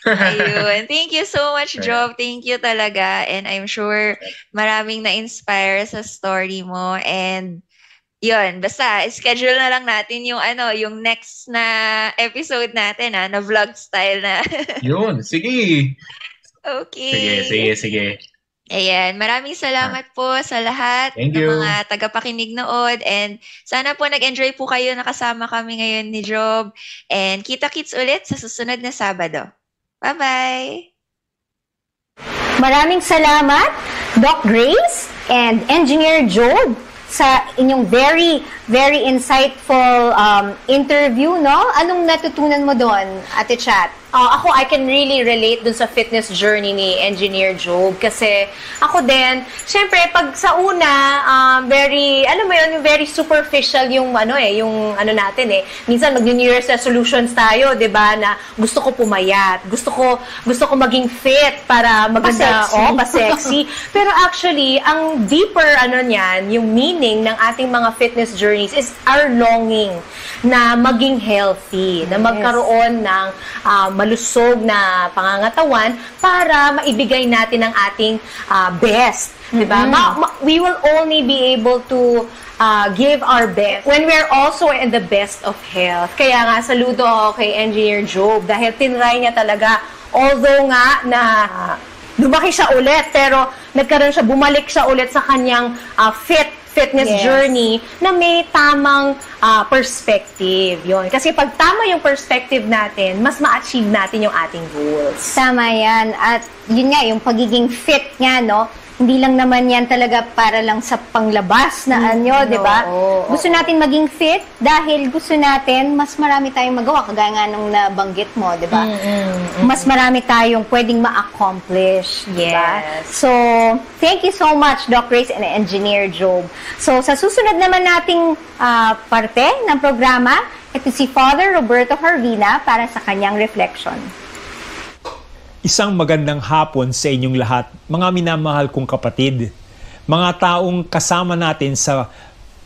Ayun. Thank you so much, Job. Thank you talaga. And I'm sure maraming na-inspire sa story mo. And yun, basta schedule na lang natin yung yung next na episode natin na vlog style na. Yun, sige. Okay. Sige. Ayan, maraming salamat po sa lahat ng mga tagapakinig nood, and sana po nag-enjoy po kayo, nakasama kami ngayon ni Job, and kita-kits ulit sa susunod na Sabado. Bye-bye! Maraming salamat, Doc Grace and Engineer Job, sa inyong very, very insightful interview, no? Anong natutunan mo doon, Ate Chat? Ako, I can really relate dun sa fitness journey ni Engineer Job kasi ako din, syempre, pag sa una, very, yung very superficial yung natin eh. Minsan, mag-New Year's resolutions tayo, di ba, na gusto ko pumayat, gusto ko maging fit para maganda, pa-sexy. Pero actually, ang deeper, niyan, yung meaning ng ating mga fitness journeys is our longing na maging healthy, na magkaroon ng malusog na pangangatawan para maibigay natin ang ating best, diba? We will only be able to give our best when we're also in the best of health. Kaya nga, saludo ako kay Engineer Job dahil tinry niya talaga, although nga na lumaki siya ulit, pero bumalik siya ulit sa kanyang fit fitness journey na may tamang perspective. Yun. Kasi pag tama yung perspective natin, mas ma-achieve natin yung ating goals. Tama yan. At yun nga, yung pagiging fit nga, no? Hindi lang naman yan talaga para lang sa panglabas na di ba? Gusto natin maging fit dahil gusto natin mas marami tayong magawa, kagaya nga nung nabanggit mo, di ba? Mas marami tayong pwedeng ma-accomplish, di ba? So, thank you so much, Doc Grace and Engineer Job. So, sa susunod naman nating parte ng programa, ito si Father Roberto Harvina para sa kanyang reflection. Isang magandang hapon sa inyong lahat, mga minamahal kong kapatid, mga taong kasama natin sa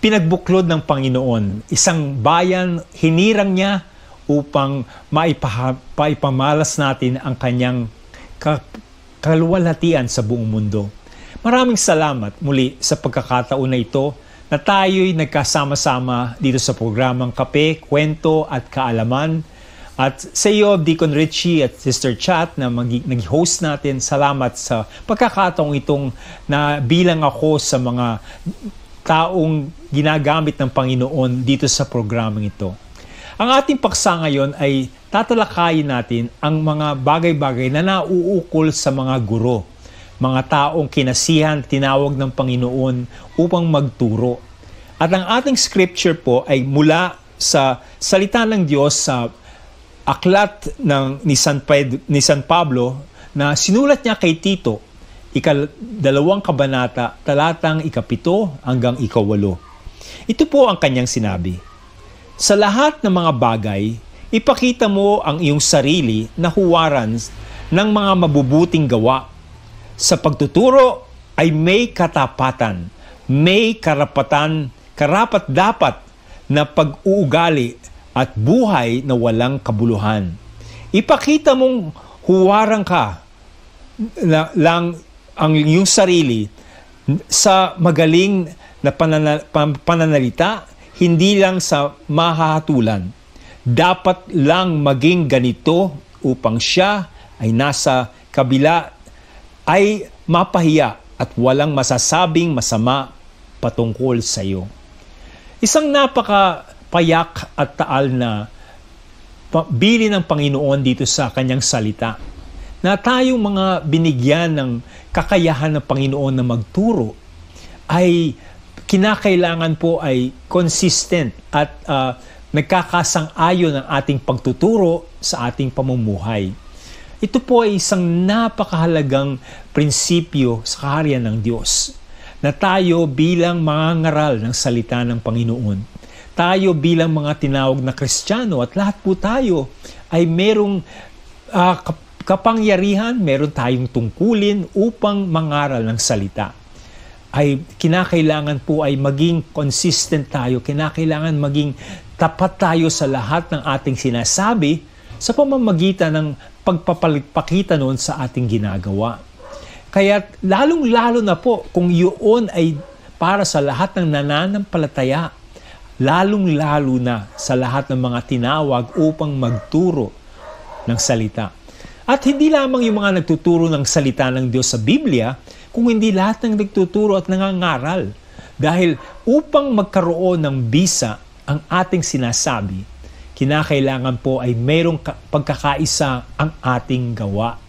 pinagbuklod ng Panginoon. Isang bayan, hinirang niya upang maipamalas natin ang kanyang kaluwalhatian sa buong mundo. Maraming salamat muli sa pagkakataon na ito na tayo'y nagkasama-sama dito sa programang Kape, Kwento at Kaalaman. At sa iyo, Deacon Richie at Sister Chat na nag-host natin, salamat sa pagkakataong itong na bilang ako sa mga taong ginagamit ng Panginoon dito sa programang ito. Ang ating paksa ngayon ay tatalakayin natin ang mga bagay-bagay na nauukol sa mga guro, mga taong kinasihan, tinawag ng Panginoon upang magturo. At ang ating scripture po ay mula sa salita ng Diyos sa aklat ni San Pablo na sinulat niya kay Tito, 2 kabanata, talatang 7 hanggang 8. Ito po ang kanyang sinabi. Sa lahat ng mga bagay, ipakita mo ang iyong sarili na huwaran ng mga mabubuting gawa. Sa pagtuturo ay may katapatan, may karapat-dapat na pag-uugali at buhay na walang kabuluhan. Ipakita mong huwarang ka lang ang iyong sarili sa magaling na pananalita, hindi lang sa mahahatulan. Dapat lang maging ganito upang siya ay nasa kabila ay mapahiya at walang masasabing masama patungkol sa iyo. Isang payak at taal na bili ng Panginoon dito sa kanyang salita na tayong mga binigyan ng kakayahan ng Panginoon na magturo ay kinakailangan po ay consistent at nagkakasang-ayon ang ating pagtuturo sa ating pamumuhay. Ito po ay isang napakahalagang prinsipyo sa kaharian ng Diyos na tayo bilang mangangaral ng salita ng Panginoon, tayo bilang mga tinawag na Kristiyano at lahat po tayo ay merong kapangyarihan, meron tayong tungkulin upang mangaral ng salita. Ay kinakailangan po ay maging consistent tayo, kinakailangan maging tapat tayo sa lahat ng ating sinasabi sa pamamagitan ng pagpapakita noon sa ating ginagawa. Kaya lalong-lalo na po kung yun ay para sa lahat ng nananampalataya, lalong-lalo na sa lahat ng mga tinawag upang magturo ng salita. At hindi lamang yung mga nagtuturo ng salita ng Diyos sa Biblia, kung hindi lahat ng nagtuturo at nangangaral. Dahil upang magkaroon ng bisa ang ating sinasabi, kinakailangan po ay mayroong pagkakaisa ang ating gawa.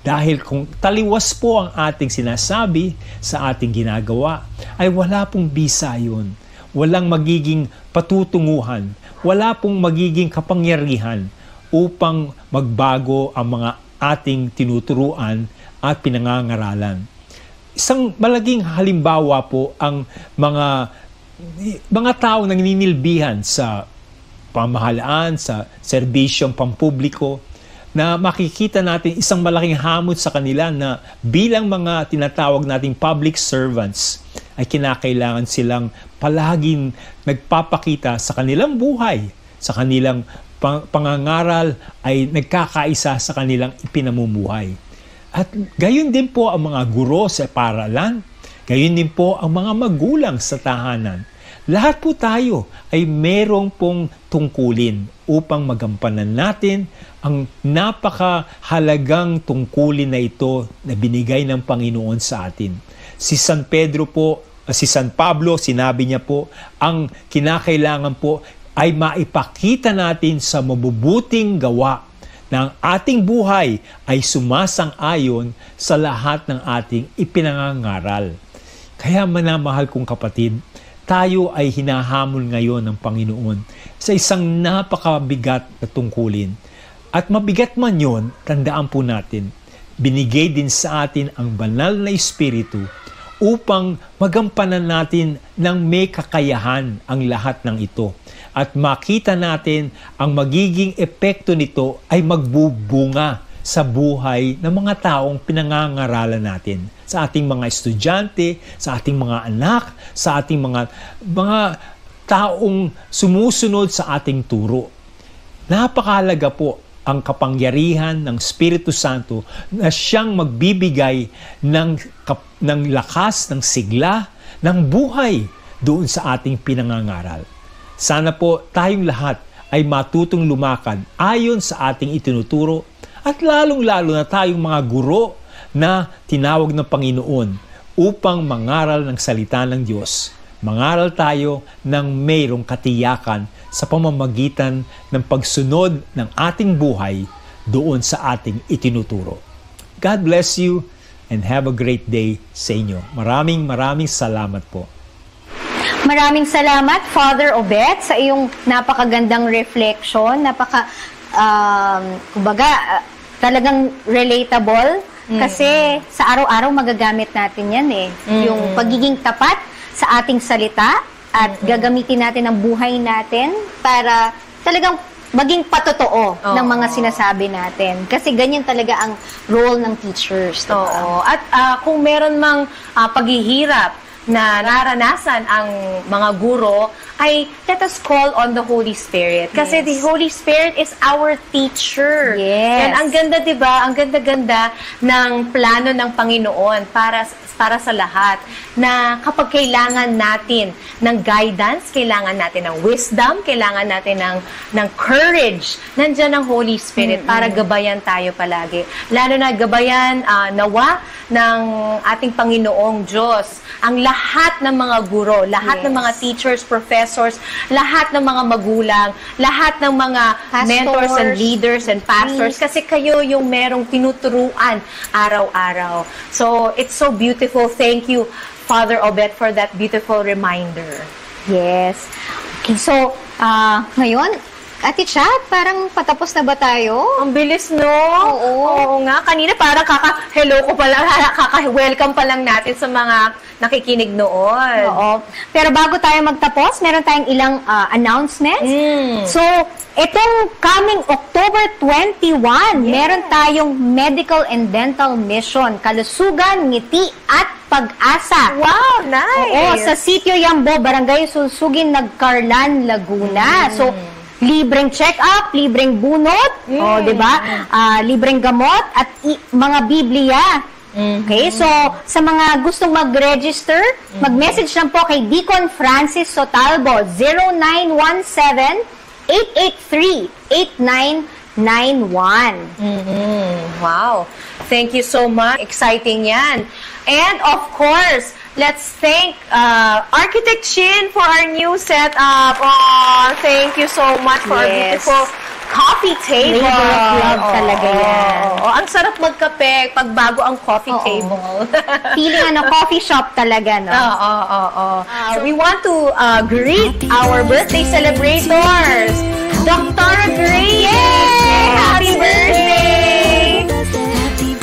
Dahil kung taliwas po ang ating sinasabi sa ating ginagawa, ay wala pong bisa yun. Walang magiging patutunguhan, wala pong magiging kapangyarihan upang magbago ang mga ating tinuturuan at pinangangaralan. Isang malaking halimbawa po ang mga tao nang ninilbihan sa pamahalaan, sa serbisyong pampubliko, na makikita natin isang malaking hamon sa kanila na bilang mga tinatawag nating public servants ay kinakailangan silang palaging nagpapakita sa kanilang buhay, sa kanilang pangangaral ay nagkakaisa sa kanilang ipinamumuhay. At gayon din po ang mga guro sa paaralan, gayon din po ang mga magulang sa tahanan. Lahat po tayo ay merong pong tungkulin upang magampanan natin ang napakahalagang tungkulin na ito na binigay ng Panginoon sa atin. Si San Pedro po si San Pablo, sinabi niya po, ang kinakailangan po ay maipakita natin sa mabubuting gawa na ang ating buhay ay sumasang-ayon sa lahat ng ating ipinangangaral. Kaya manamahal kong kapatid, tayo ay hinahamon ngayon ng Panginoon sa isang napakabigat na tungkulin. At mabigat man yon, tandaan po natin, binigay din sa atin ang banal na Espiritu upang magampanan natin ng may kakayahan ang lahat ng ito. At makita natin ang magiging epekto nito ay magbubunga sa buhay ng mga taong pinangangaralan natin. Sa ating mga estudyante, sa ating mga anak, sa ating mga taong sumusunod sa ating turo. Napakahalaga po ang kapangyarihan ng Espiritu Santo na siyang magbibigay ng lakas, ng sigla, ng buhay doon sa ating pinangangaral. Sana po tayong lahat ay matutong lumakad ayon sa ating itinuturo at lalong-lalo na tayong mga guro na tinawag ng Panginoon upang mangaral ng salita ng Diyos. Mangaral tayo ng mayroong katiyakan sa pamamagitan ng pagsunod ng ating buhay doon sa ating itinuturo. God bless you and have a great day sa inyo. Maraming salamat po. Maraming salamat, Father Obet, sa iyong napakagandang reflection. Talagang relatable. Kasi sa araw-araw magagamit natin yan eh. Yung pagiging tapat sa ating salita at gagamitin natin ang buhay natin para talagang maging patotoo ng mga sinasabi natin. Kasi ganyan talaga ang role ng teachers. Oo. At kung meron mang paghihirap na naranasan ang mga guro, ay let us call on the Holy Spirit. Kasi the Holy Spirit is our teacher. Yes. And ang ganda, diba? Ang ganda-ganda ng plano ng Panginoon para sa lahat, na kapag kailangan natin ng guidance, kailangan natin ng wisdom, kailangan natin ng courage, nandiyan ang Holy Spirit para gabayan tayo palagi. Lalo na gabayan nawa ng ating Panginoong Diyos ang lahat ng mga guro, lahat ng mga teachers, professors, lahat ng mga magulang, lahat ng mga mentors and leaders and pastors, kasi kayo yung merong tinuturuan araw-araw. So, it's so beautiful. Thank you, Father Obet, for that beautiful reminder. Yes. Okay, so, ngayon, Ate Chat, parang patapos na ba tayo? Ang bilis, no? Oo nga. Kanina parang kaka-hello ko pa lang, kaka-welcome pa lang natin sa mga nakikinig noon. Oo. Pero bago tayo magtapos, meron tayong ilang announcements. So, itong coming October 21, meron tayong Medical and Dental Mission, Kalusugan, Ngiti at Pag-asa. Wow, nice! Oo, sa Sitio Yambo, Barangay Sulsugin, Nagcarlan, Laguna. So, libreng check-up, libreng bunot, di ba? Libreng gamot at mga Biblia. Okay, so sa mga gustong mag-register, mag-message lang po kay Deacon Francis Sotalbo, 0917-883-8991. Wow. Thank you so much. Exciting yan. And of course, let's thank Architect Chin for our new setup. Oh, thank you so much for our beautiful coffee table. Labor of love talaga yan. Ang sarap magkape pag bago ang coffee table. Feeling coffee shop talaga, no? So we want to greet our birthday celebrators. Dr. Grace! Happy birthday!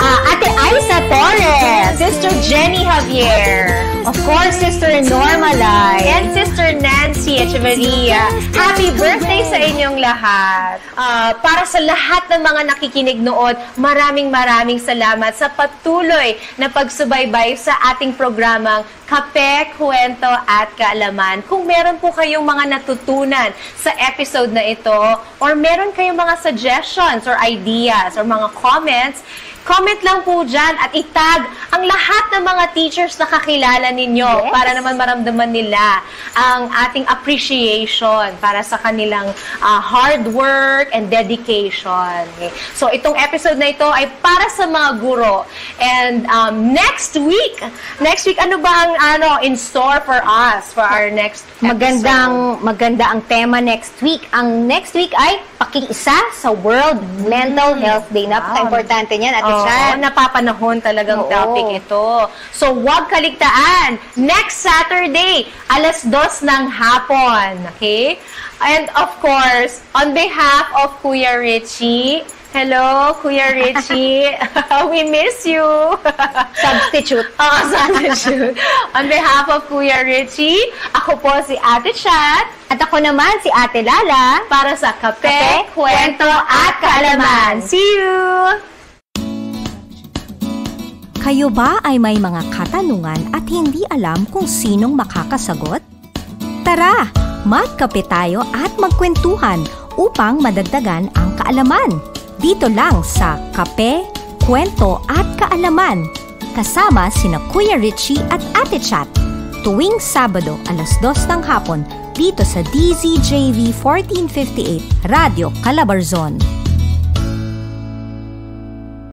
Ate Aiza Torres, Sister Jenny Javier, of course, Sister Norma Lai, and Sister Nancy Echeverria. Happy birthday sa inyong lahat. Para sa lahat ng mga nakikinig noon, maraming salamat sa patuloy na pagsubaybay sa ating programang Kape, Kwento at Kaalaman. Kung meron po kayong mga natutunan sa episode na ito, or meron kayong mga suggestions or ideas or mga comments, comment lang po dyan at itag ang lahat ng mga teachers na kakilala ninyo para naman maramdaman nila ang ating appreciation para sa kanilang hard work and dedication. Okay. So, itong episode na ito ay para sa mga guro. And next week, ano ba ang in store for us for our next episode? Maganda ang tema next week. Ang next week ay pakiisa sa World Mental Health Day. Napaka-importante niyan, Ate Chan. Napapanahon talagang topic ito. So, huwag kaligtaan. Next Saturday, 2:00 ng hapon. Okay? And of course, on behalf of Kuya Richie, hello, Kuya Richie. We miss you. Substitute. Substitute. On behalf of Kuya Richie, ako po si Ate Chat. At ako naman si Ate Lala. Para sa Kape, Kwento at Kaalaman. See you! Kayo ba ay may mga katanungan at hindi alam kung sinong makakasagot? Tara, magkape tayo at magkwentuhan upang madagdagan ang kaalaman. Dito lang sa Kape, Kwento at Kaalaman. Kasama sina Kuya Richie at Ate Chat. Tuwing Sabado, 2:00 ng hapon, dito sa DZJV 1458, Radio Calabarzon.